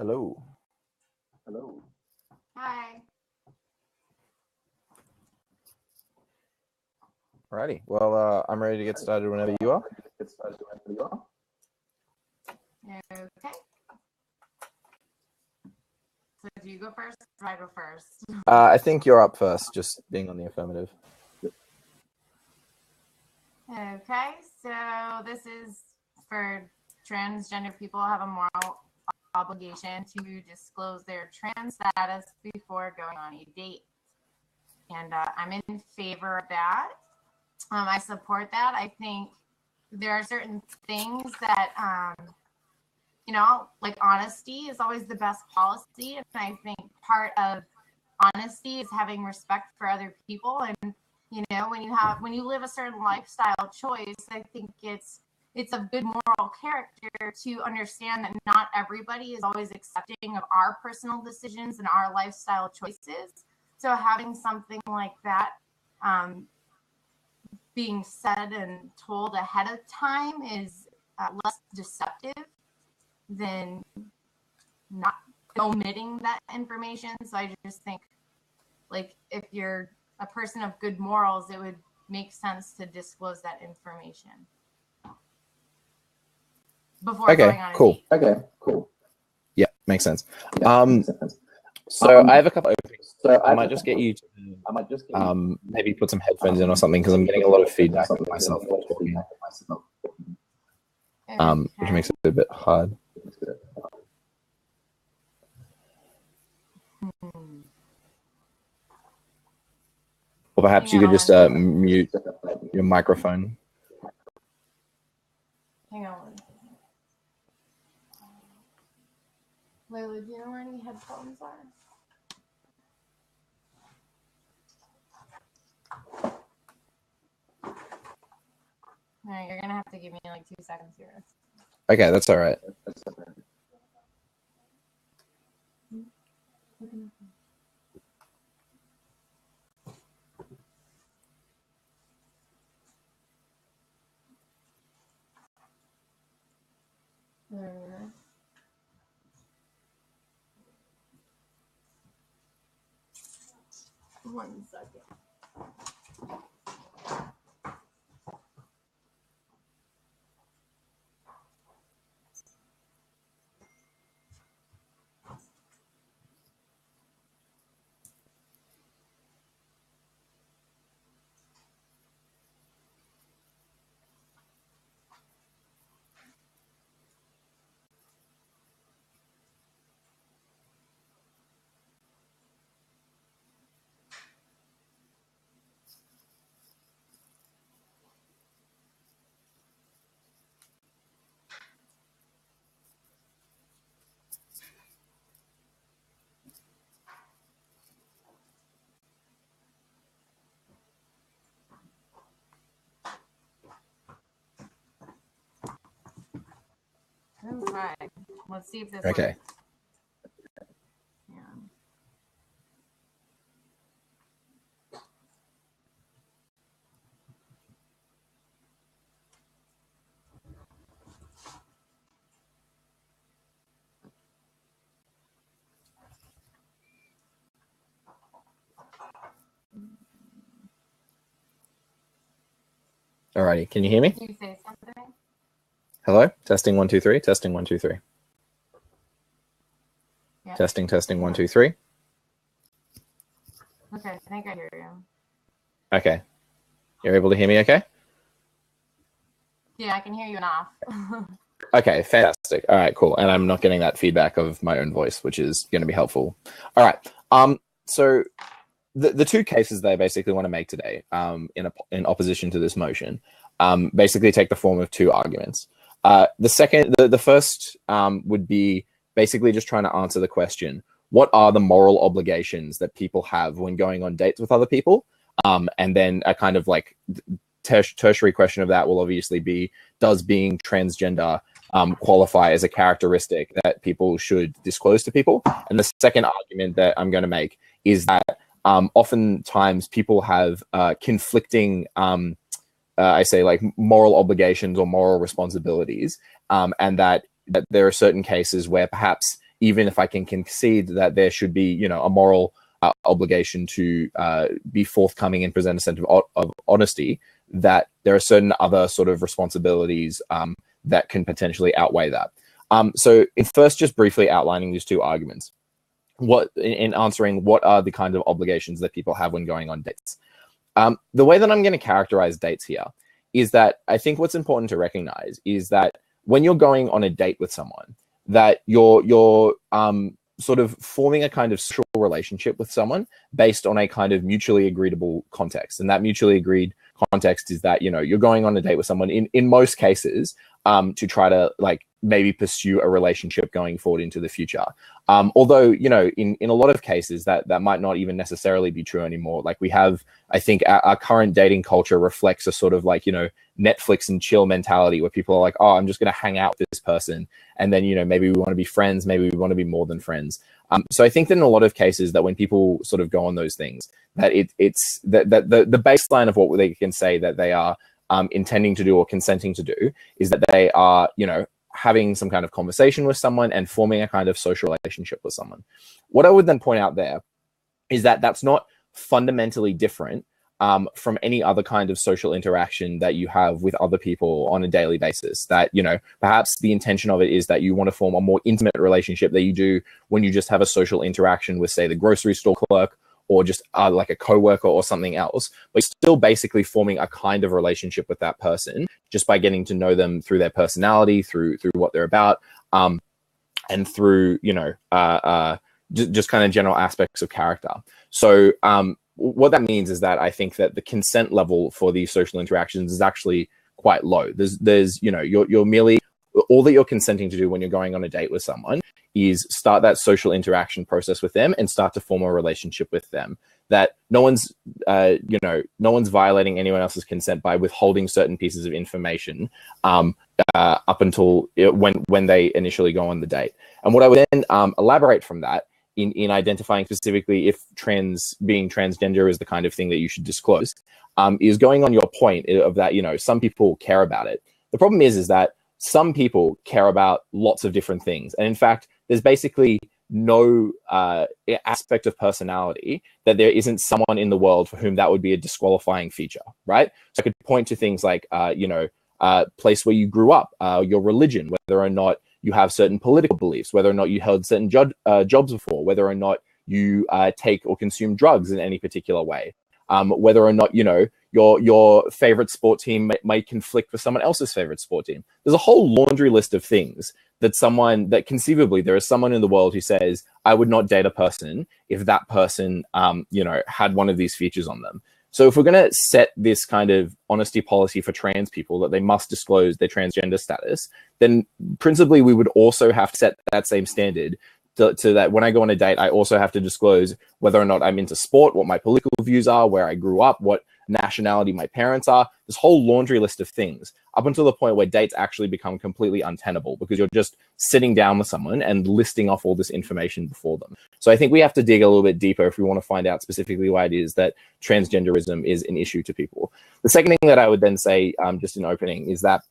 Hello. Hello. Hi. Alrighty. Well, I'm ready to get started whenever you are. Okay. So do you go first or I go first? I think you're up first, just being on the affirmative. Okay, so this is for transgender people have a moral obligation to disclose their trans status before going on a date. And I'm in favor of that. I support that. I think there are certain things that, like honesty is always the best policy. And I think part of honesty is having respect for other people. And, when you live a certain lifestyle choice, I think it's of good moral character to understand that not everybody is always accepting of our personal decisions and our lifestyle choices. So having something like that being said and told ahead of time is less deceptive than not omitting that information. So I just think, like, if you're a person of good morals, it would make sense to disclose that information before going on a date. Okay, cool. Yeah, makes sense. So I have a couple of openings. So I might just get you to maybe put some headphones in or something, because I'm getting a lot of feedback of myself talking, which makes it a bit hard. Or perhaps you could just mute your microphone. Hang on one second. Layla, do you know where any headphones are? All right, you're gonna have to give me like 2 seconds here. Okay, that's all right. One second. Okay, let's see if this Okay. works. Yeah. Alrighty, can you hear me? Can you say something? Hello? Testing 1 2 3. Testing 1 2 3. Yeah. Testing 1 2 3. Okay, I think I hear you. Okay. You're able to hear me okay? Yeah, I can hear you enough. Okay, fantastic. All right, cool. And I'm not getting that feedback of my own voice, which is going to be helpful. All right. So the two cases that I basically want to make today, in opposition to this motion, basically take the form of two arguments. The first would be basically just trying to answer the question: what are the moral obligations that people have when going on dates with other people? And then a kind of like tertiary question of that will obviously be: does being transgender qualify as a characteristic that people should disclose to people? And the second argument that I'm going to make is that oftentimes people have conflicting, I say, like, moral obligations or moral responsibilities, and that there are certain cases where perhaps even if I can concede that there should be, you know, a moral obligation to be forthcoming and present a sense of honesty, that there are certain other sort of responsibilities that can potentially outweigh that. So in first, just briefly outlining these two arguments, in answering what are the kind of obligations that people have when going on dates. The way that I'm going to characterize dates here is that I think what's important to recognize is that when you're going on a date with someone, that you're sort of forming a kind of social relationship with someone based on a kind of mutually agreeable context. And that mutually agreed context is that, you know, you're going on a date with someone in most cases to try to like maybe pursue a relationship going forward into the future. Although, you know, in a lot of cases that might not even necessarily be true anymore. Like we have, I think our current dating culture reflects a sort of like, you know, Netflix and chill mentality where people are like, oh, I'm just going to hang out with this person. And then, you know, maybe we want to be friends, maybe we want to be more than friends. So I think that in a lot of cases that when people sort of go on those things, that it's that the baseline of what they can say that they are intending to do or consenting to do is that they are, you know, having some kind of conversation with someone and forming a kind of social relationship with someone. What I would then point out there is that that's not fundamentally different from any other kind of social interaction that you have with other people on a daily basis. That, you know, perhaps the intention of it is that you want to form a more intimate relationship that you do when you just have a social interaction with, say, the grocery store clerk or just like a coworker or something else, but still basically forming a kind of relationship with that person just by getting to know them through their personality, through what they're about, and through, you know, just kind of general aspects of character. So what that means is that I think that the consent level for these social interactions is actually quite low. There's you know, you're merely, all that you're consenting to do when you're going on a date with someone is start that social interaction process with them and start to form a relationship with them. That no one's, you know, no one's violating anyone else's consent by withholding certain pieces of information up until when they initially go on the date. And what I would then elaborate from that in identifying specifically if being transgender is the kind of thing that you should disclose, is going on your point of that, you know, some people care about it. The problem is that some people care about lots of different things. And in fact, there's basically no aspect of personality that there isn't someone in the world for whom that would be a disqualifying feature, right? So I could point to things like, you know, place where you grew up, your religion, whether or not you have certain political beliefs, whether or not you held certain jobs before, whether or not you take or consume drugs in any particular way, whether or not, you know, your favorite sport team may conflict with someone else's favorite sport team. There's a whole laundry list of things that conceivably there is someone in the world who says, I would not date a person if that person, you know, had one of these features on them. So if we're going to set this kind of honesty policy for trans people that they must disclose their transgender status, then principally we would also have to set that same standard to that when I go on a date, I also have to disclose whether or not I'm into sport, what my political views are, where I grew up, what nationality my parents are, this whole laundry list of things, up until the point where dates actually become completely untenable because you're just sitting down with someone and listing off all this information before them. So I think we have to dig a little bit deeper if we want to find out specifically why it is that transgenderism is an issue to people. The second thing that I would then say, just in opening, is that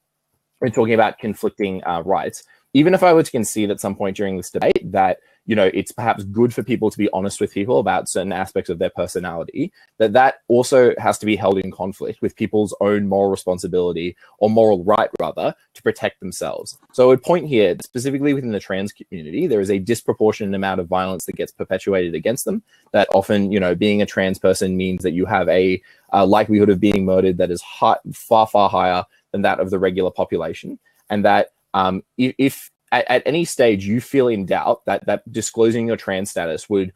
we're talking about conflicting rights. Even if I were to concede at some point during this debate that, you know, it's perhaps good for people to be honest with people about certain aspects of their personality, that also has to be held in conflict with people's own moral responsibility, or moral right rather, to protect themselves. So I would point here, specifically within the trans community, there is a disproportionate amount of violence that gets perpetuated against them. That often, you know, being a trans person means that you have a likelihood of being murdered that is far, far higher than that of the regular population. And that if at any stage you feel in doubt that disclosing your trans status would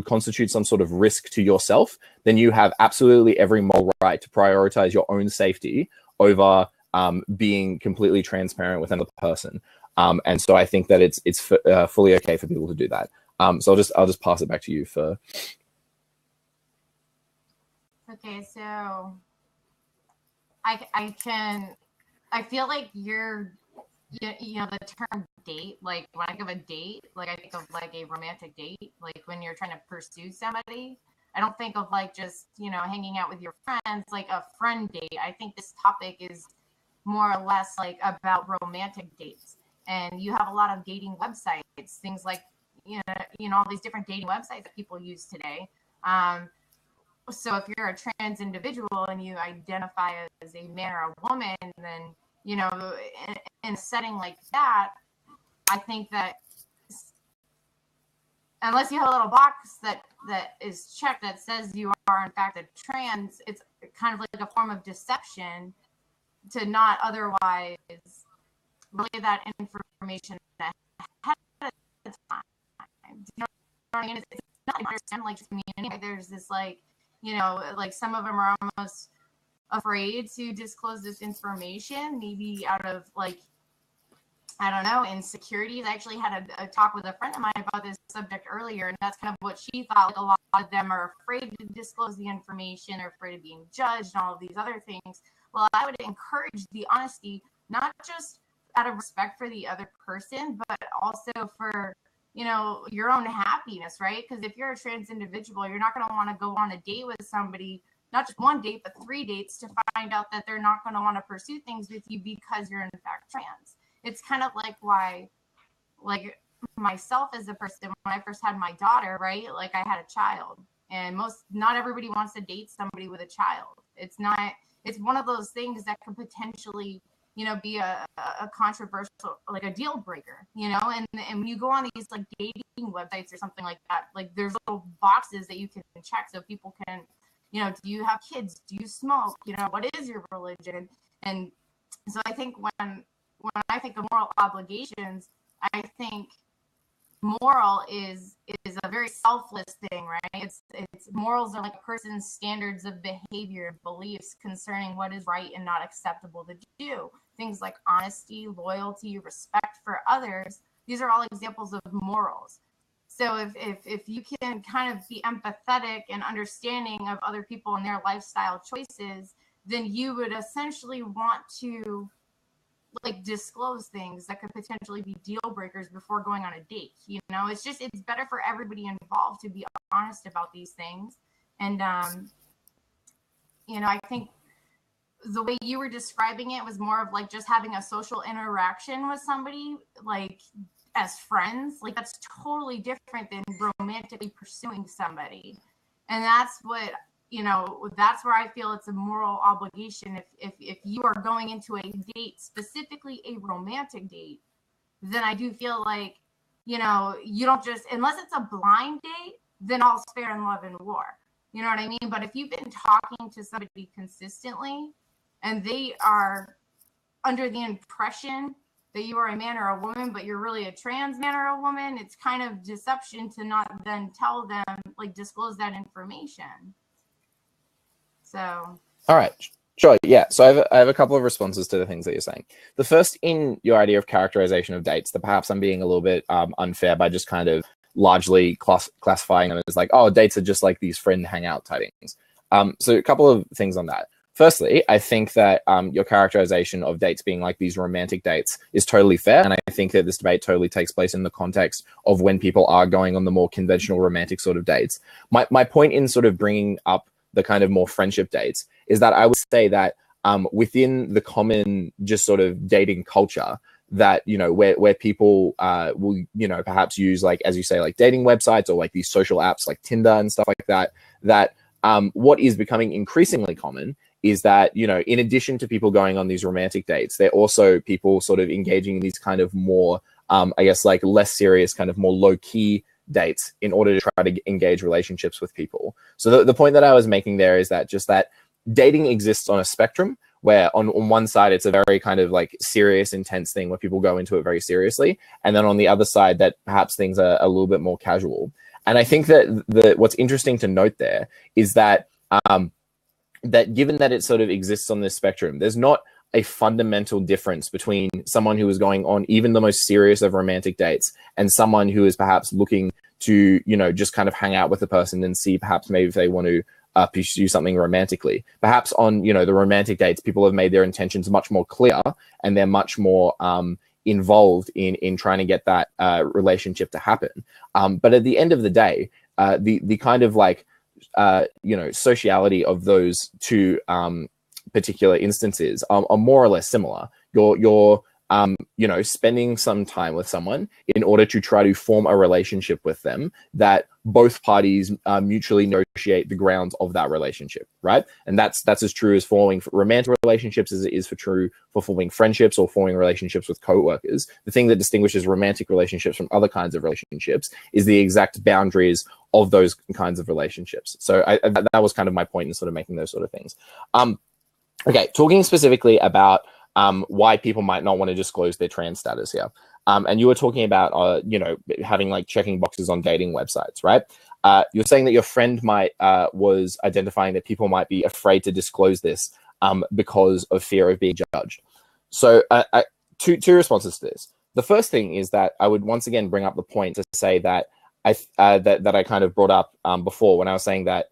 constitute some sort of risk to yourself, then you have absolutely every moral right to prioritize your own safety over being completely transparent with another person. And so I think that it's fully okay for people to do that. So I'll just pass it back to you for. Okay, so I feel like you know, the term date, like when I think of a date, like I think of like a romantic date, like when you're trying to pursue somebody. I don't think of like just, you know, hanging out with your friends, like a friend date. I think this topic is more or less like about romantic dates. And you have a lot of dating websites things like, all these different dating websites that people use today. So if you're a trans individual and you identify as a man or a woman, then, in a setting like that, I think that unless you have a little box that is checked that says you are in fact a trans, it's kind of like a form of deception to not otherwise relay that information ahead of time. Do you know what I mean? It's not understand like community. There's this like, like some of them are almost afraid to disclose this information, maybe out of like, I don't know, insecurities. I actually had a talk with a friend of mine about this subject earlier, and that's kind of what she thought. Like a lot of them are afraid to disclose the information, or afraid of being judged, and all of these other things. Well, I would encourage the honesty, not just out of respect for the other person, but also for, your own happiness, right? Because if you're a trans individual, you're not going to want to go on a date with somebody, not just one date, but 3 dates to find out that they're not going to want to pursue things with you because you're in fact trans. It's kind of like why, like myself as a person, when I first had my daughter, right? Like I had a child, and not everybody wants to date somebody with a child. It's one of those things that could potentially, be a controversial, like a deal breaker, and when you go on these like dating websites or something like that, like there's little boxes that you can check so people can, do you have kids? Do you smoke? What is your religion? And so I think when I think of moral obligations, I think moral is a very selfless thing, right? It's morals are like a person's standards of behavior and beliefs concerning what is right and not acceptable to do. Things like honesty, loyalty, respect for others. These are all examples of morals. So if you can kind of be empathetic and understanding of other people and their lifestyle choices, then you would essentially want to like disclose things that could potentially be deal breakers before going on a date. It's better for everybody involved to be honest about these things. And I think the way you were describing it was more of like just having a social interaction with somebody, like as friends. Like that's totally different than romantically pursuing somebody. And that's what, that's where I feel it's a moral obligation. If you are going into a date, specifically a romantic date, then I do feel like, you don't just, unless it's a blind date, then all's fair in love and war. You know what I mean? But if you've been talking to somebody consistently and they are under the impression that you are a man or a woman, but you're really a trans man or a woman, it's kind of deception to not then tell them, like disclose that information. So. All right. Sure. Yeah. So I have a couple of responses to the things that you're saying. The first, in your idea of characterization of dates, that perhaps I'm being a little bit unfair by just kind of largely classifying them as like, oh, dates are just like these friend hangout type things. So a couple of things on that. Firstly, I think that your characterization of dates being like these romantic dates is totally fair. And I think that this debate totally takes place in the context of when people are going on the more conventional romantic sort of dates. My point in sort of bringing up the kind of more friendship dates is that I would say that within the common just sort of dating culture, that, where people will, perhaps use, like, as you say, like dating websites or like these social apps like Tinder and stuff like that, that what is becoming increasingly common is that, in addition to people going on these romantic dates, they're also people sort of engaging in these kind of more, I guess, like less serious, kind of more low-key dates in order to try to engage relationships with people. So the point that I was making there is that just that dating exists on a spectrum where on one side, it's a very kind of like serious, intense thing where people go into it very seriously. And then on the other side, that perhaps things are a little bit more casual. And I think that what's interesting to note there is that that given that it sort of exists on this spectrum, there's not a fundamental difference between someone who is going on even the most serious of romantic dates and someone who is perhaps looking to, just kind of hang out with the person and see perhaps maybe if they want to pursue something romantically. Perhaps on, the romantic dates, people have made their intentions much more clear and they're much more involved in trying to get that relationship to happen. But at the end of the day, the kind of like, sociality of those two particular instances are more or less similar. Your spending some time with someone in order to try to form a relationship with them that both parties mutually negotiate the grounds of that relationship, right? And that's as true as forming romantic relationships as it is true for forming friendships or forming relationships with co-workers. The thing that distinguishes romantic relationships from other kinds of relationships is the exact boundaries of those kinds of relationships. So that was kind of my point in sort of making those sort of things. Okay, talking specifically about why people might not want to disclose their trans status here. And you were talking about, having like checking boxes on dating websites, right? You're saying that your friend was identifying that people might be afraid to disclose this because of fear of being judged. So two responses to this. The first thing is that I would once again bring up the point to say that that I kind of brought up before when I was saying that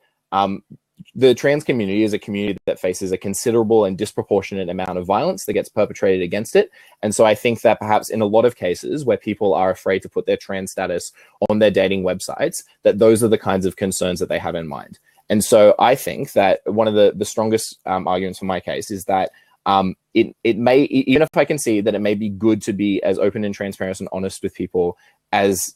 the trans community is a community that faces a considerable and disproportionate amount of violence that gets perpetrated against it. And so I think that perhaps in a lot of cases where people are afraid to put their trans status on their dating websites, that those are the kinds of concerns that they have in mind. And so I think that one of the strongest arguments for my case is that it may, even if I can see that it may be good to be as open and transparent and honest with people as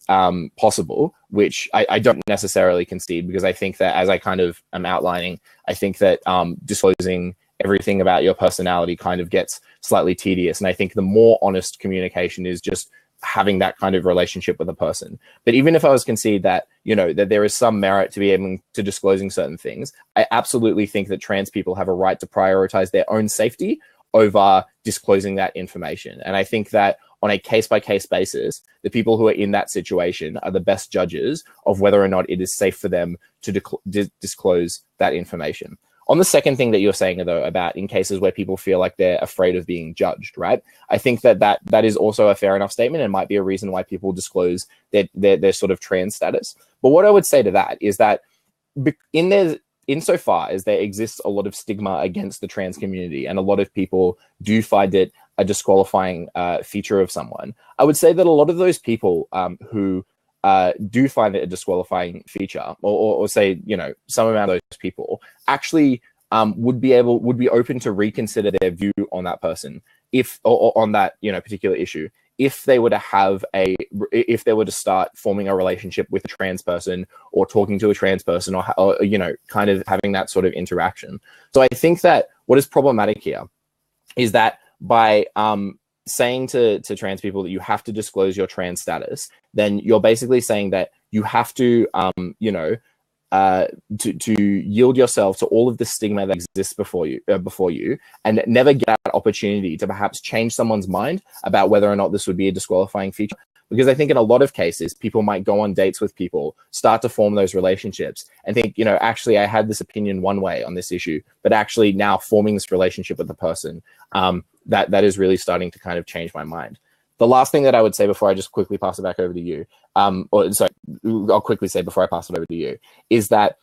possible, which I don't necessarily concede, because I think that, as I kind of am outlining, I think that disclosing everything about your personality kind of gets slightly tedious. And I think the more honest communication is just having that kind of relationship with a person. But even if I was concede that, that there is some merit to be able to disclosing certain things, I absolutely think that trans people have a right to prioritize their own safety over disclosing that information. And I think that on a case-by-case basis, the people who are in that situation are the best judges of whether or not it is safe for them to disclose that information. On the second thing that you're saying, though, about in cases where people feel like they're afraid of being judged, right? I think that is also a fair enough statement and might be a reason why people disclose their sort of trans status. But what I would say to that is that insofar as there exists a lot of stigma against the trans community and a lot of people do find it a disqualifying feature of someone, I would say that a lot of those people who do find it a disqualifying feature, or say, some amount of those people actually would be open to reconsider their view on that person or on that particular issue if they were to start forming a relationship with a trans person or talking to a trans person or kind of having that sort of interaction. So I think that what is problematic here is that by saying to trans people that you have to disclose your trans status, then you're basically saying that you have to to yield yourself to all of the stigma that exists before you and never get that opportunity to perhaps change someone's mind about whether or not this would be a disqualifying feature. Because I think in a lot of cases, people might go on dates with people, start to form those relationships and think, actually I had this opinion one way on this issue, but actually now forming this relationship with the person, that is really starting to kind of change my mind. The last thing that I would say before I just quickly pass it back over to you, I'll quickly say before I pass it over to you, is that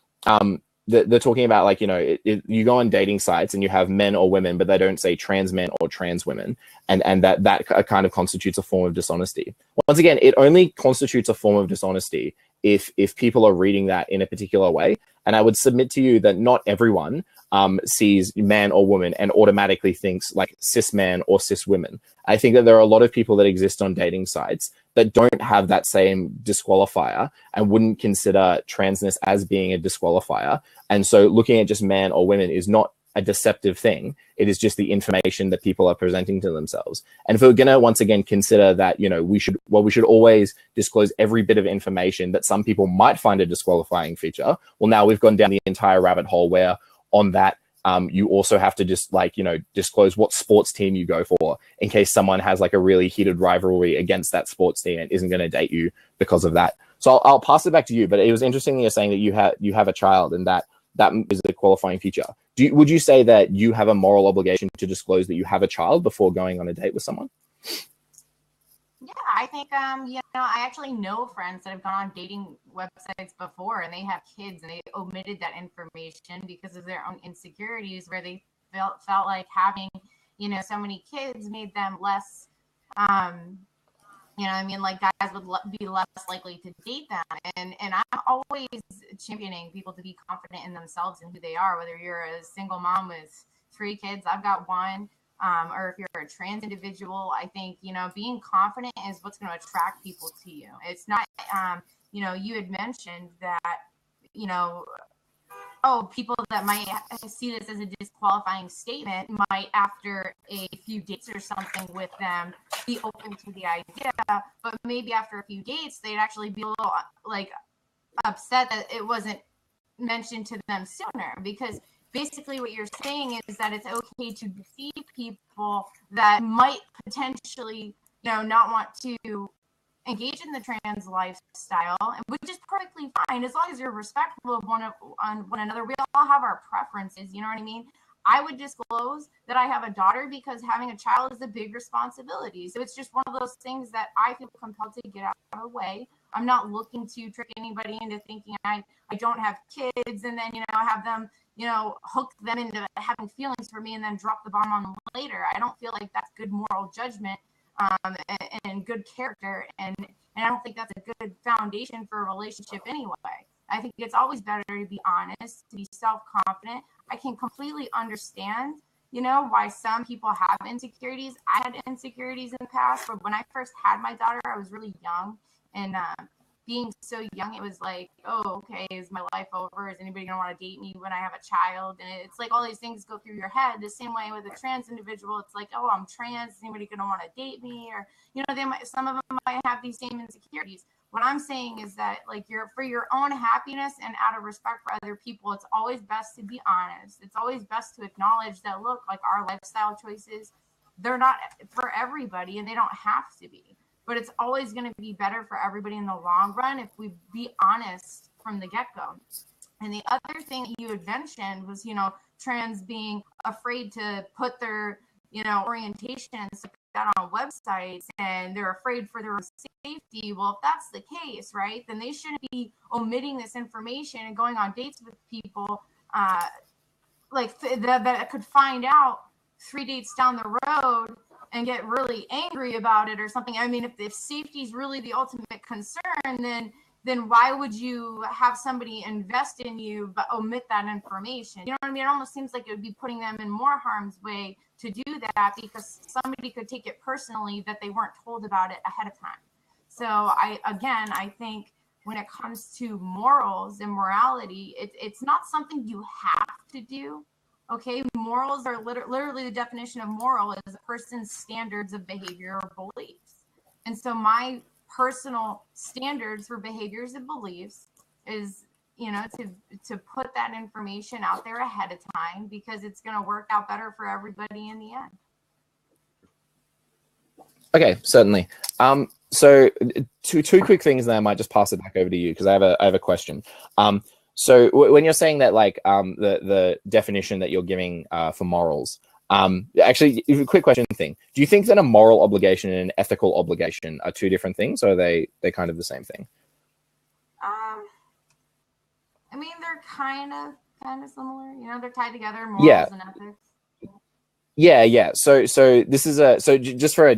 they're talking about you go on dating sites and you have men or women, but they don't say trans men or trans women, and that kind of constitutes a form of dishonesty. Once again, it only constitutes a form of dishonesty if people are reading that in a particular way. And I would submit to you that not everyone sees man or woman and automatically thinks like cis man or cis women. I think that there are a lot of people that exist on dating sites that don't have that same disqualifier and wouldn't consider transness as being a disqualifier. And so looking at just man or women is not a deceptive thing. It is just the information that people are presenting to themselves. And if we're going to once again consider that, we should always disclose every bit of information that some people might find a disqualifying feature. Well, now we've gone down the entire rabbit hole where on that, you also have to just disclose what sports team you go for in case someone has like a really heated rivalry against that sports team and isn't going to date you because of that. So I'll pass it back to you, but it was interesting that you're saying that you have a child and that is a qualifying feature. Would you say that you have a moral obligation to disclose that you have a child before going on a date with someone? Yeah, I think, I actually know friends that have gone on dating websites before and they have kids and they omitted that information because of their own insecurities, where they felt like having, so many kids made them less, like guys would be less likely to date them. And I'm always championing people to be confident in themselves and who they are, whether you're a single mom with 3 kids. I've got 1. or if you're a trans individual, I think, being confident is what's going to attract people to you. It's not, you had mentioned that, people that might see this as a disqualifying statement might, after a few dates or something with them, be open to the idea. But maybe after a few dates, they'd actually be a little upset that it wasn't mentioned to them sooner, because basically what you're saying is that it's okay to deceive people that might potentially, not want to engage in the trans lifestyle, which is perfectly fine as long as you're respectful of one another. We all have our preferences, you know what I mean? I would disclose that I have a daughter because having a child is a big responsibility. So it's just one of those things that I feel compelled to get out of the way. I'm not looking to trick anybody into thinking I don't have kids and then, have them, hook them into having feelings for me and then drop the bomb on them later. I don't feel like that's good moral judgment and good character. And I don't think that's a good foundation for a relationship anyway. I think it's always better to be honest, to be self-confident. I can completely understand, why some people have insecurities. I had insecurities in the past, but when I first had my daughter, I was really young. And being so young, it was like, oh, okay, is my life over? Is anybody going to want to date me when I have a child? And it's like all these things go through your head. The same way with a trans individual, it's like, oh, I'm trans. Is anybody going to want to date me? Or, some of them might have these same insecurities. What I'm saying is that, like, for your own happiness and out of respect for other people, it's always best to be honest. It's always best to acknowledge that, look, like, our lifestyle choices, they're not for everybody and they don't have to be. But it's always going to be better for everybody in the long run if we be honest from the get-go. And the other thing you had mentioned was, trans being afraid to put their, orientation and stuff like that on websites, and they're afraid for their safety. Well, if that's the case, right, then they shouldn't be omitting this information and going on dates with people that could find out 3 dates down the road and get really angry about it or something. I mean, if safety is really the ultimate concern, then why would you have somebody invest in you but omit that information? You know what I mean? It almost seems like it would be putting them in more harm's way to do that, because somebody could take it personally that they weren't told about it ahead of time. So I think when it comes to morals and morality, it's not something you have to do. Okay, morals are literally the definition of moral is a person's standards of behavior or beliefs. And so my personal standards for behaviors and beliefs is, to put that information out there ahead of time, because it's going to work out better for everybody in the end. Okay, certainly. So two quick things, and then I might just pass it back over to you because I have a question. So when you're saying that, like, the definition that you're giving for morals, actually, a quick question thing. Do you think that a moral obligation and an ethical obligation are two different things, or are they kind of the same thing? I mean, they're kind of similar. They're tied together, morals and ethics. Yeah. So this is just for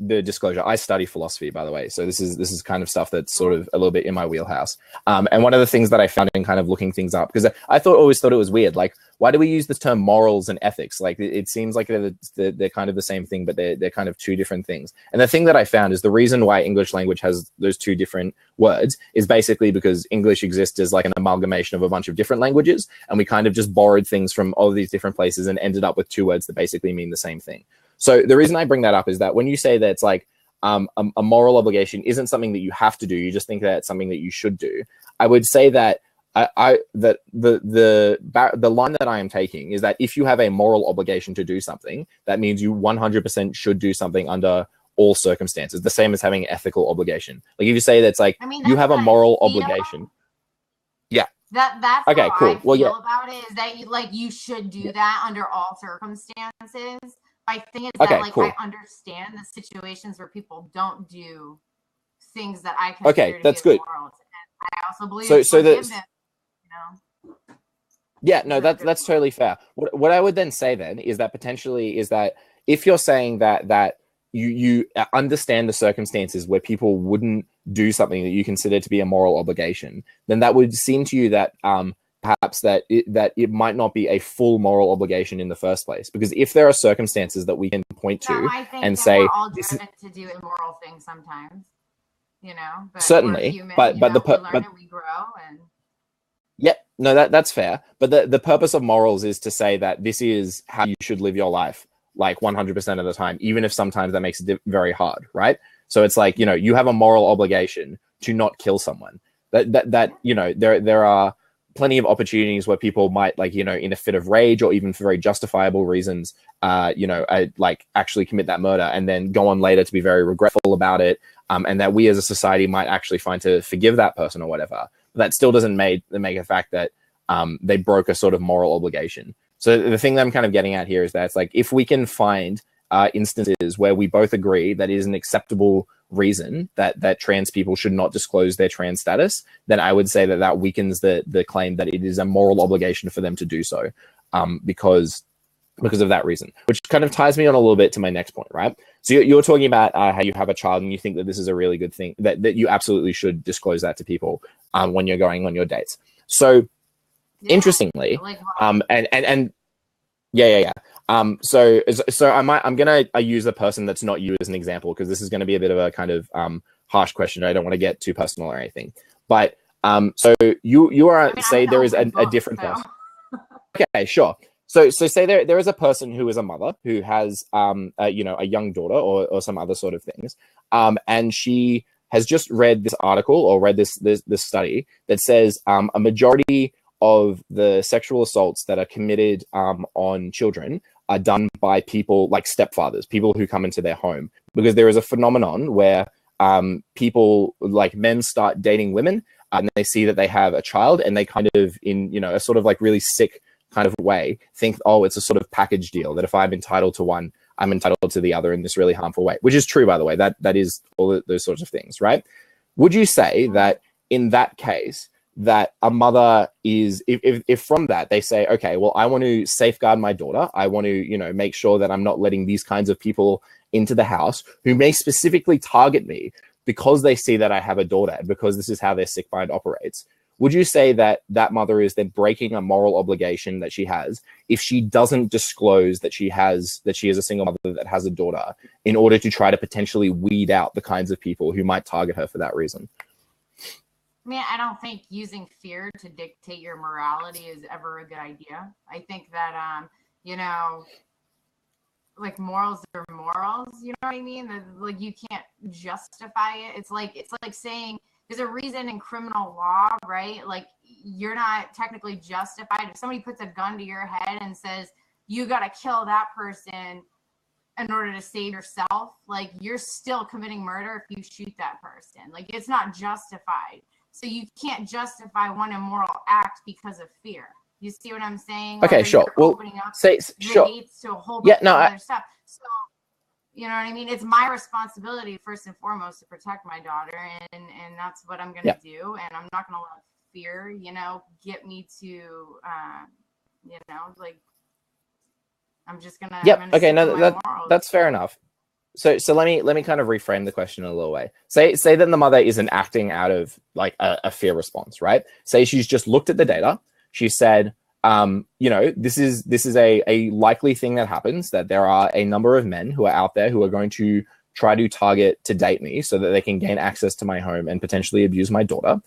the disclosure, I study philosophy, by the way. So this is kind of stuff that's sort of a little bit in my wheelhouse. And one of the things that I found in kind of looking things up, because I always thought it was weird, like, why do we use this term morals and ethics? Like, it seems like they're kind of the same thing, but they're kind of two different things. And the thing that I found is the reason why English language has those two different words is basically because English exists as like an amalgamation of a bunch of different languages, and we kind of just borrowed things from all of these different places and ended up with two words that basically mean the same thing. So the reason I bring that up is that when you say that it's like a moral obligation isn't something that you have to do, you just think that it's something that you should do, I would say that that the line that I am taking is that if you have a moral obligation to do something, that means you 100% should do something under all circumstances, the same as having an ethical obligation. Like, if you say that's like, you have a moral obligation. Yeah. That's okay, how cool. I feel about it, is that you should do that under all circumstances. My thing is that cool. I understand the situations where people don't do things that I consider to be moral. And I also believe forgiveness, Yeah, no, that's totally fair. What I would then say then is that potentially is that if you're saying that you understand the circumstances where people wouldn't do something that you consider to be a moral obligation, then that would seem to you that perhaps that it might not be a full moral obligation in the first place. Because if there are circumstances that we can point to I think and that say, we're all driven to do immoral things sometimes, but certainly, we're human, but we learn and we grow, and yeah, no, that's fair. But the purpose of morals is to say that this is how you should live your life, like 100% of the time, even if sometimes that makes it very hard, right? So it's like, you have a moral obligation to not kill someone. There are plenty of opportunities where people might, like, in a fit of rage or even for very justifiable reasons, like actually commit that murder and then go on later to be very regretful about it, and that we as a society might actually find to forgive that person or whatever. But that still doesn't make a fact that they broke a sort of moral obligation. So the thing that I'm kind of getting at here is that it's like, if we can find instances where we both agree that is an acceptable reason that trans people should not disclose their trans status, then I would say that weakens the claim that it is a moral obligation for them to do so, because of that reason, which kind of ties me on a little bit to my next point, right? So you're talking about how you have a child and you think that this is a really good thing, that you absolutely should disclose that to people when you're going on your dates. So interestingly, and yeah. So I'm gonna use a person that's not you as an example, because this is going to be a bit of a kind of harsh question. I don't want to get too personal or anything, but so you are, say there is a different person. Okay, sure. So say there is a person who is a mother who has a young daughter or some other sort of things, and she has just read this article or read this study that says a majority of the sexual assaults that are committed on children are done by people like stepfathers, people who come into their home, because there is a phenomenon where people, like men, start dating women and they see that they have a child, and they kind of, in a sort of like really sick kind of way, think, oh, it's a sort of package deal, that if I'm entitled to one, I'm entitled to the other in this really harmful way, which is true, by the way. That is all those sorts of things, right? Would you say that in that case, that a mother is, if from that they say, okay, well, I want to safeguard my daughter, I want to, make sure that I'm not letting these kinds of people into the house who may specifically target me because they see that I have a daughter, because this is how their sick mind operates, would you say that that mother is then breaking a moral obligation that she has if she doesn't disclose that she is a single mother that has a daughter, in order to try to potentially weed out the kinds of people who might target her for that reason? I mean, I don't think using fear to dictate your morality is ever a good idea. I think that, like morals are morals, you know what I mean? Like, you can't justify it. It's like saying there's a reason in criminal law, right? Like, you're not technically justified. If somebody puts a gun to your head and says, you got to kill that person in order to save yourself, like, you're still committing murder if you shoot that person. Like, it's not justified. So you can't justify one immoral act because of fear. You see what I'm saying? Okay, sure. Well, say sure. To a whole bunch of other stuff. So, you know what I mean? It's my responsibility first and foremost to protect my daughter, and that's what I'm going to do. And I'm not going to let fear, get me to, like, I'm just going to. Yep. Okay. No, that's fair enough. So let me kind of reframe the question in a little way. Say that the mother isn't acting out of like a fear response, right? Say she's just looked at the data. She said, this is a likely thing that happens, that there are a number of men who are out there who are going to try to date me so that they can gain access to my home and potentially abuse my daughter.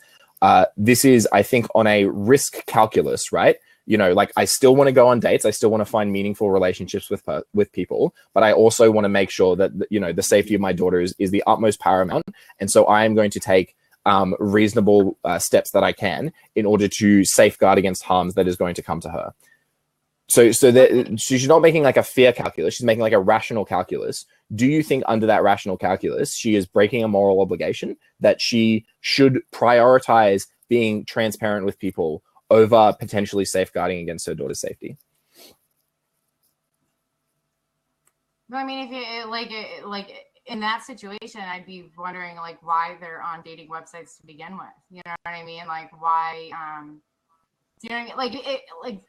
This is, I think, on a risk calculus, right? Like, I still want to go on dates. I still want to find meaningful relationships with people, but I also want to make sure that, the safety of my daughter is the utmost paramount. And so I am going to take reasonable steps that I can in order to safeguard against harms that is going to come to her. So she's not making like a fear calculus. She's making like a rational calculus. Do you think under that rational calculus, she is breaking a moral obligation, that she should prioritize being transparent with people over potentially safeguarding against her daughter's safety? No, I mean, if you like in that situation, I'd be wondering like why they're on dating websites to begin with. You know what I mean? Like, why? Do you know what I mean?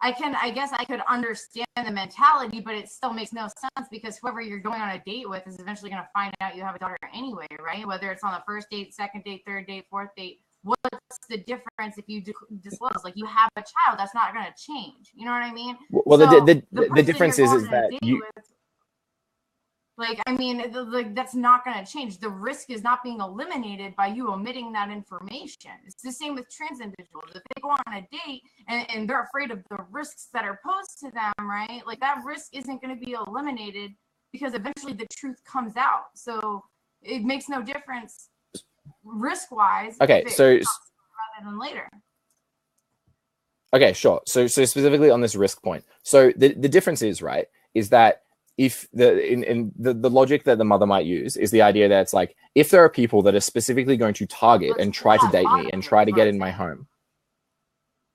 I guess I could understand the mentality, but it still makes no sense, because whoever you're going on a date with is eventually going to find out you have a daughter anyway, right? Whether it's on the first date, second date, third date, fourth date, what's the difference if you disclose? Like, you have a child, that's not going to change. You know what I mean? Well, so the difference is that you. Like, I mean, like, that's not going to change. The risk is not being eliminated by you omitting that information. It's the same with trans individuals. If they go on a date and they're afraid of the risks that are posed to them, right? Like, that risk isn't going to be eliminated because eventually the truth comes out. So it makes no difference risk-wise. Okay, so rather than later. Okay, sure. So specifically on this risk point. So the difference is, right, is that if the logic that the mother might use is the idea that it's like, if there are people that are specifically going to target and try to date me and try to get in my home.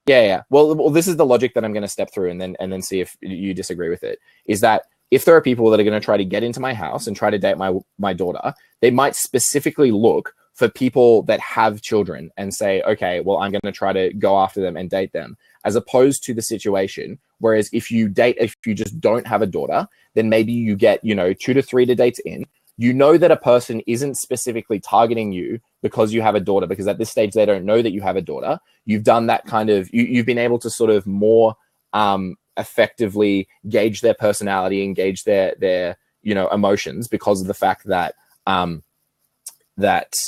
Yeah. Well, this is the logic that I'm going to step through and then see if you disagree with it. Is that if there are people that are going to try to get into my house and try to date my daughter, they might specifically look for people that have children and say, okay, well, I'm going to try to go after them and date them, as opposed to the situation. Whereas if you just don't have a daughter, then maybe you get, 2 to 3 dates in. You know that a person isn't specifically targeting you because you have a daughter, because at this stage, they don't know that you have a daughter. You've done that kind of, you've been able to sort of more effectively gauge their personality, engage their emotions, because of the fact that,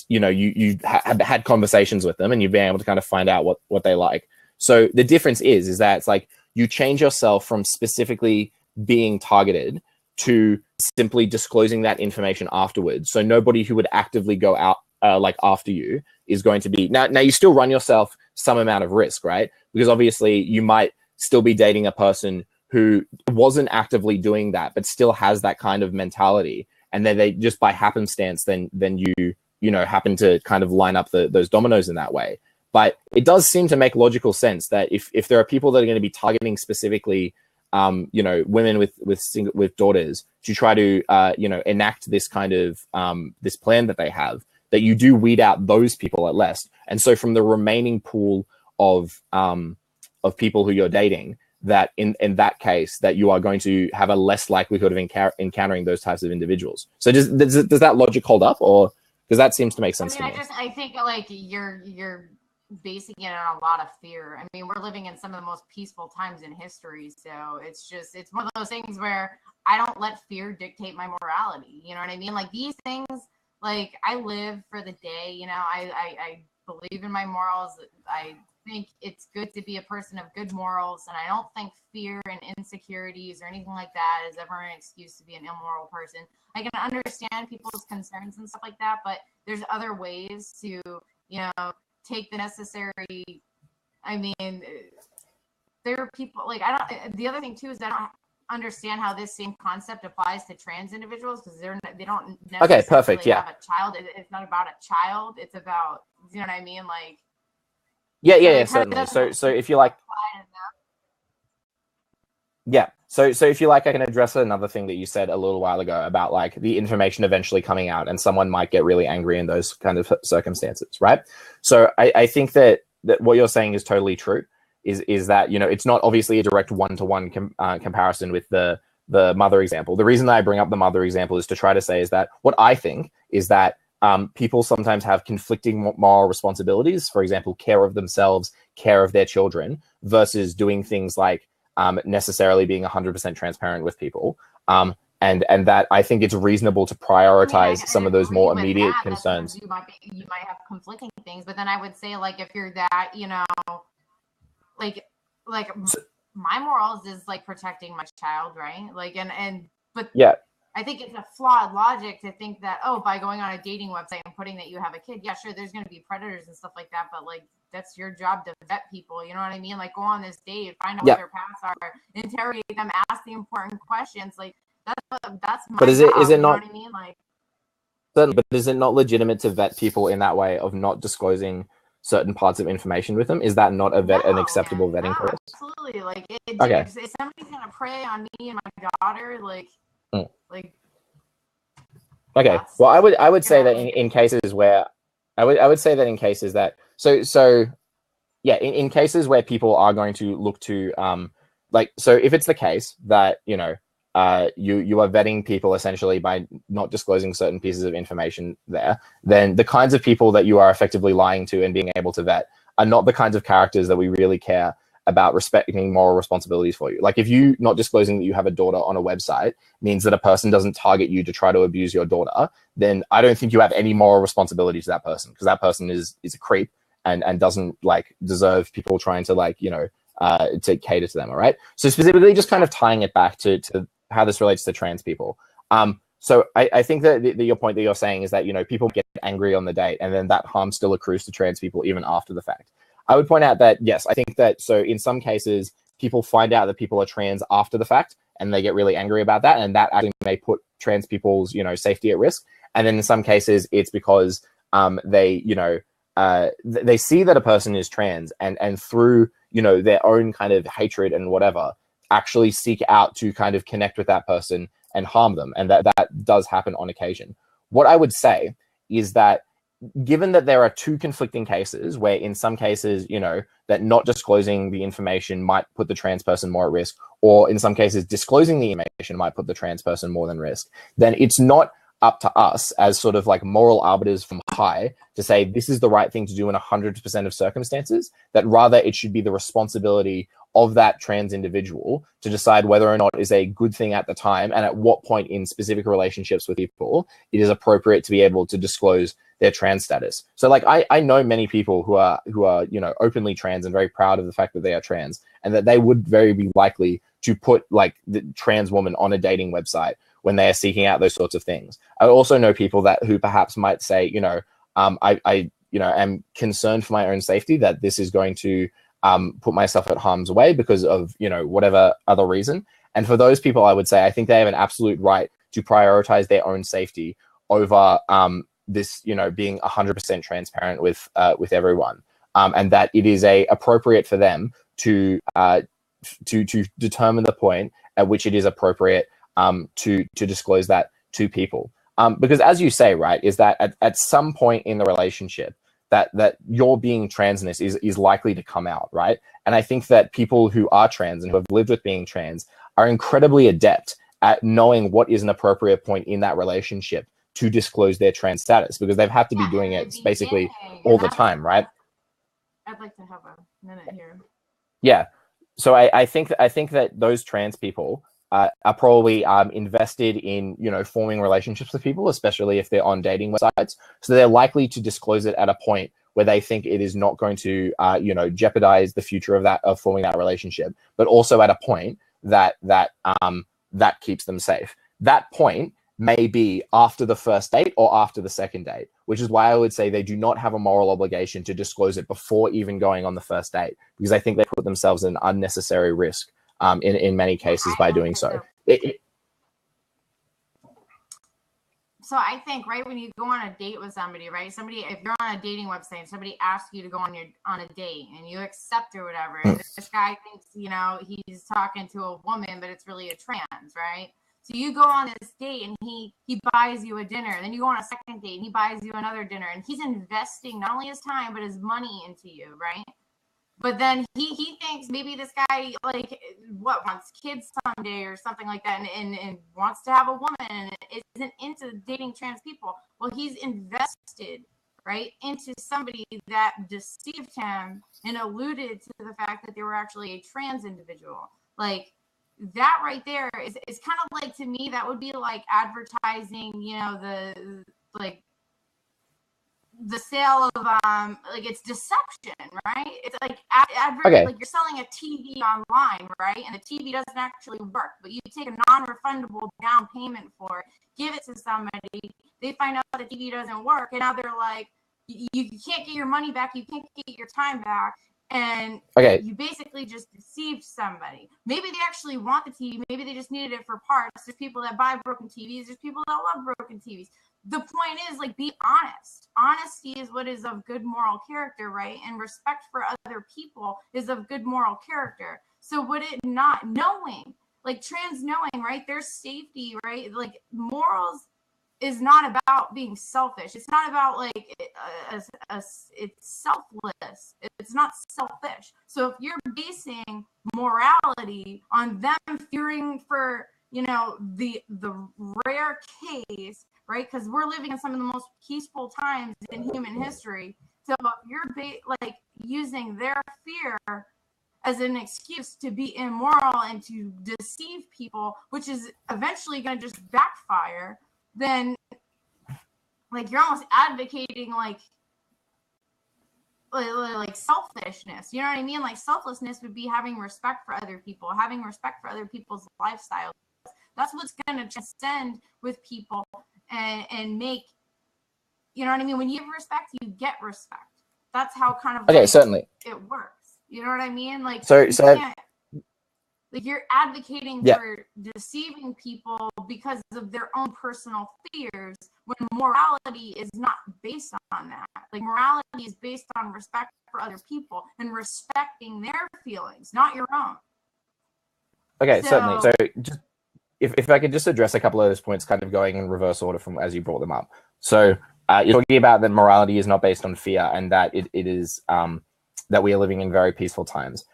you have had conversations with them and you've been able to kind of find out what they like. So the difference is that it's like you change yourself from specifically being targeted to simply disclosing that information afterwards. So nobody who would actively go out after you is going to be now you still run yourself some amount of risk, right? Because obviously you might still be dating a person who wasn't actively doing that, but still has that kind of mentality. And then they just by happenstance, then you happen to kind of line up those dominoes in that way. But it does seem to make logical sense that if there are people that are going to be targeting specifically, women with daughters to try to enact this kind of this plan that they have, that you do weed out those people at least. And so from the remaining pool of people who you're dating, that in that case, that you are going to have a less likelihood of encountering those types of individuals. So does that logic hold up, or because that seems to make sense to me? I think like you're basing it on a lot of fear. I mean, we're living in some of the most peaceful times in history, so it's one of those things where I don't let fear dictate my morality. You know what I mean? Like, these things, like, I live for the day. I believe in my morals. I think it's good to be a person of good morals, and I don't think fear and insecurities or anything like that is ever an excuse to be an immoral person. I can understand people's concerns and stuff like that, but there's other ways to, take the necessary. I mean, there are people like the other thing too is I don't understand how this same concept applies to trans individuals, because they don't necessarily perfect. Yeah. have a child. It's not about a child. It's about, you know what I mean? Like, yeah, certainly. So if you like, yeah. So if you like, I can address another thing that you said a little while ago about like the information eventually coming out and someone might get really angry in those kind of circumstances, right? So I think that what you're saying is totally true. Is that, it's not obviously a direct one-to-one comparison with the mother example. The reason that I bring up the mother example is to try to say is that what I think is that people sometimes have conflicting moral responsibilities. For example, care of themselves, care of their children, versus doing things like necessarily being 100% transparent with people. And that I think it's reasonable to prioritize some of those more immediate concerns. You might have conflicting things, but then I would say, like, if you're that, like my morals is like protecting my child, right? Like, but yeah, I think it's a flawed logic to think that, by going on a dating website and putting that you have a kid, yeah, sure, there's going to be predators and stuff like that, but like, that's your job to vet people. You know what I mean? Like, go on this date, find out what their paths are, interrogate them, ask the important questions. Like, that's my but is job, it not? You know what I mean? Like, but is it not legitimate to vet people in that way of not disclosing certain parts of information with them? Is that not an acceptable vetting process? Absolutely. Like, okay. If somebody's gonna prey on me and my daughter, like, okay. Well, I would say that in cases where I would say that in cases that in cases where people are going to look to so if it's the case that you are vetting people essentially by not disclosing certain pieces of information there, then the kinds of people that you are effectively lying to and being able to vet are not the kinds of characters that we really care about respecting moral responsibilities for you. Like if you not disclosing that you have a daughter on a website means that a person doesn't target you to try to abuse your daughter, then I don't think you have any moral responsibility to that person, because that person is a creep and doesn't like deserve people trying to like, you know, to cater to them. All right. So specifically just kind of tying it back to how this relates to trans people. So I think that your point that you're saying is that, you know, people get angry on the date and then that harm still accrues to trans people even after the fact. I would point out that, yes, I think that, so in some cases, people find out that people are trans after the fact and they get really angry about that. And that actually may put trans people's, you know, safety at risk. And then in some cases, it's because they, you know, they see that a person is trans and through, you know, their own kind of hatred and whatever, actually seek out to kind of connect with that person and harm them. And that does happen on occasion. What I would say is that given that there are two conflicting cases where in some cases, you know, that not disclosing the information might put the trans person more at risk, or in some cases disclosing the information might put the trans person more than risk, then it's not up to us as sort of like moral arbiters from high to say this is the right thing to do in 100% of circumstances, that rather it should be the responsibility of that trans individual to decide whether or not is a good thing at the time and at what point in specific relationships with people it is appropriate to be able to disclose their trans status. So like I know many people who are you know, openly trans and very proud of the fact that they are trans, and that they would very be likely to put like the trans woman on a dating website when they are seeking out those sorts of things. I also know people that who perhaps might say, you know, I you know, am concerned for my own safety that this is going to put myself at harm's way because of, you know, whatever other reason. And for those people, I would say I think they have an absolute right to prioritize their own safety over this, you know, being 100% transparent with everyone, and that it is appropriate for them to determine the point at which it is appropriate to disclose that to people. Because as you say, right, is that at some point in the relationship, that your being transness is likely to come out, right? And I think that people who are trans and who have lived with being trans are incredibly adept at knowing what is an appropriate point in that relationship to disclose their trans status, because they've had to be doing it basically all the time, right? I'd like to have a minute here. Yeah. So I think that those trans people are probably invested in, you know, forming relationships with people, especially if they're on dating websites. So they're likely to disclose it at a point where they think it is not going to, you know, jeopardize the future of forming that relationship, but also at a point that keeps them safe. That point may be after the first date or after the second date, which is why I would say they do not have a moral obligation to disclose it before even going on the first date, because I think they put themselves in unnecessary risk in many cases by doing so. So I think, right, when you go on a date with somebody, right, if you're on a dating website and somebody asks you to go on a date and you accept or whatever, this guy thinks, you know, he's talking to a woman, but it's really a trans, right? So you go on this date and he buys you a dinner, and then you go on a second date and he buys you another dinner, and he's investing not only his time but his money into you, right? But then he thinks maybe this guy like wants kids someday or something like that, and wants to have a woman and isn't into dating trans people. Well, he's invested, right, into somebody that deceived him and alluded to the fact that they were actually a trans individual. Like that right there is kind of like, to me, that would be like advertising, you know, the sale of like it's deception, right? It's like Okay. like you're selling a TV online, right? And the TV doesn't actually work, but you take a non-refundable down payment for it, give it to somebody, they find out the TV doesn't work, and now they're like, you can't get your money back, you can't get your time back, and you basically just deceived somebody. Maybe they actually want the TV, maybe they just needed it for parts. There's people that buy broken TVs, there's people that love broken TVs. The point is, like, be honest. Honesty is what is of good moral character, right? And respect for other people is of good moral character. So would it not, knowing, like trans knowing, right, their safety, right, like morals is not about being selfish. It's not about like it's selfless. It's not selfish. So if you're basing morality on them fearing for you know, the rare case, right? Because we're living in some of the most peaceful times in human history. So if you're like using their fear as an excuse to be immoral and to deceive people, which is eventually going to just backfire, then like you're almost advocating like selfishness. You know what I mean? Like selflessness would be having respect for other people, having respect for other people's lifestyles. That's what's going to transcend with people and make, you know what I mean? When you have respect, you get respect. That's how kind of Okay, certainly it works. You know what I mean? Like like you're advocating for deceiving people because of their own personal fears, when morality is not based on that. Like morality is based on respect for other people and respecting their feelings, not your own. Okay, certainly. So just if I could just address a couple of those points, kind of going in reverse order from as you brought them up. So you're talking about that morality is not based on fear, and that it is that we are living in very peaceful times.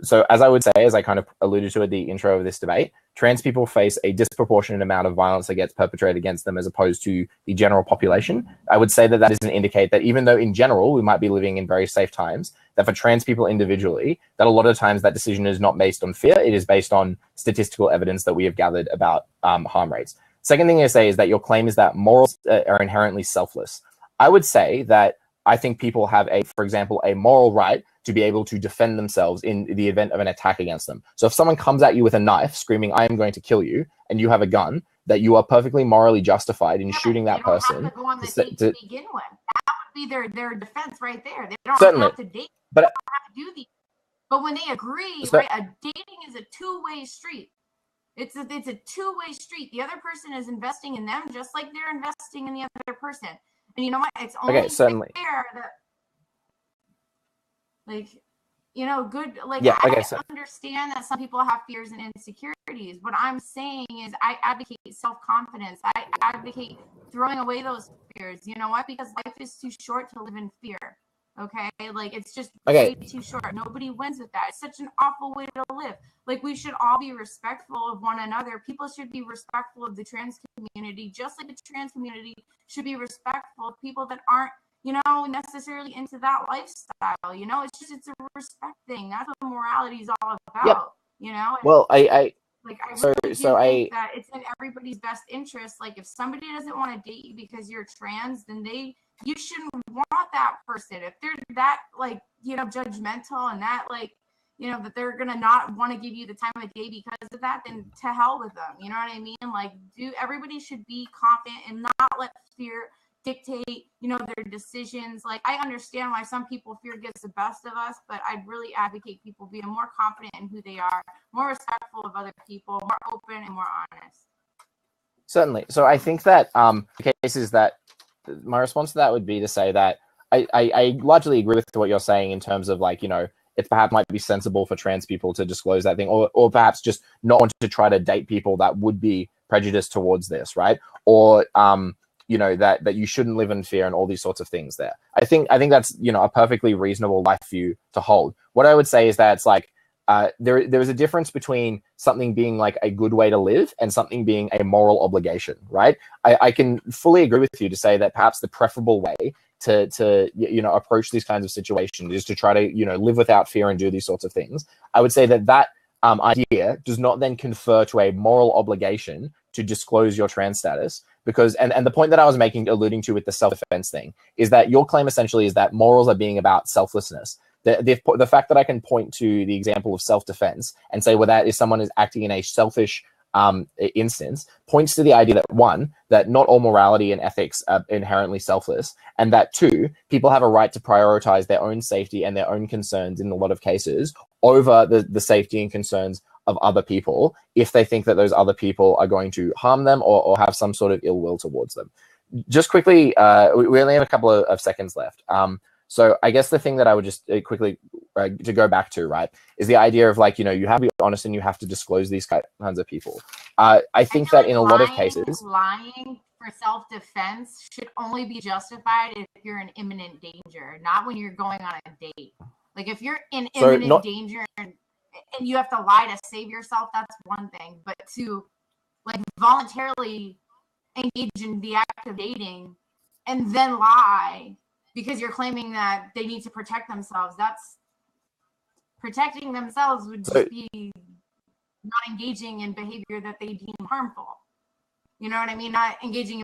So as I would say, as I kind of alluded to at the intro of this debate, trans people face a disproportionate amount of violence that gets perpetrated against them as opposed to the general population. I would say that doesn't indicate that even though in general we might be living in very safe times, that for trans people individually, that a lot of times that decision is not based on fear. It is based on statistical evidence that we have gathered about harm rates. Second thing I say is that your claim is that morals are inherently selfless. I would say that I think people have for example, a moral right to be able to defend themselves in the event of an attack against them. So if someone comes at you with a knife screaming, "I am going to kill you," and you have a gun, that you are perfectly morally justified in shooting that person. Have to go on the date to begin with. That would be their defense right there. They don't have to date. But they don't have to do these. But when they agree, right, a dating is a two-way street. It's a two-way street. The other person is investing in them just like they're investing in the other person. And you know what? It's only fair that, like, you know, good, like, I understand that some people have fears and insecurities. What I'm saying is I advocate self-confidence. I advocate throwing away those fears. You know what? Because life is too short to live in fear. Okay? Like, it's just way too short. Nobody wins with that. It's such an awful way to live. Like, we should all be respectful of one another. People should be respectful of the trans community, just like the trans community should be respectful of people that aren't, you know, necessarily into that lifestyle. You know, it's a respect thing. That's what morality is all about. You know. And well, I really think that it's in everybody's best interest. Like, if somebody doesn't want to date you because you're trans, then you shouldn't want that person. If they're that, like, you know, judgmental and that, like, you know, that they're gonna not want to give you the time of day because of that, then to hell with them. You know what I mean? Like, everybody should be confident and not let fear dictate, you know, their decisions. Like, I understand why some people fear gets the best of us, but I'd really advocate people being more confident in who they are, more respectful of other people, more open and more honest. Certainly. So I think that the case is that my response to that would be to say that I largely agree with what you're saying in terms of, like, you know, it perhaps might be sensible for trans people to disclose that thing, or perhaps just not want to try to date people that would be prejudiced towards this, right? Or you know, that you shouldn't live in fear and all these sorts of things there. I think that's, you know, a perfectly reasonable life view to hold. What I would say is that it's like there is a difference between something being like a good way to live and something being a moral obligation, right? I can fully agree with you to say that perhaps the preferable way to you know, approach these kinds of situations is to try to, you know, live without fear and do these sorts of things. I would say that idea does not then confer to a moral obligation to disclose your trans status, because and the point that I was alluding to with the self-defense thing is that your claim essentially is that morals are being about selflessness. The fact that I can point to the example of self-defense and say, well, that is someone is acting in a selfish instance, points to the idea that, one, that not all morality and ethics are inherently selfless, and that, two, people have a right to prioritize their own safety and their own concerns in a lot of cases over the safety and concerns of other people if they think that those other people are going to harm them or have some sort of ill will towards them. Just quickly, we only have a couple of seconds left. So I guess the thing that I would just quickly to go back to, right, is the idea of, like, you know, you have to be honest and you have to disclose these kinds of people. I think that in a lot of cases, lying for self-defense should only be justified if you're in imminent danger, not when you're going on a date. Like, if you're in imminent danger and you have to lie to save yourself, that's one thing. But to like voluntarily engage in the act of dating and then lie because you're claiming that they need to protect themselves. That's protecting themselves would just be not engaging in behavior that they deem harmful. You know what I mean? Not engaging in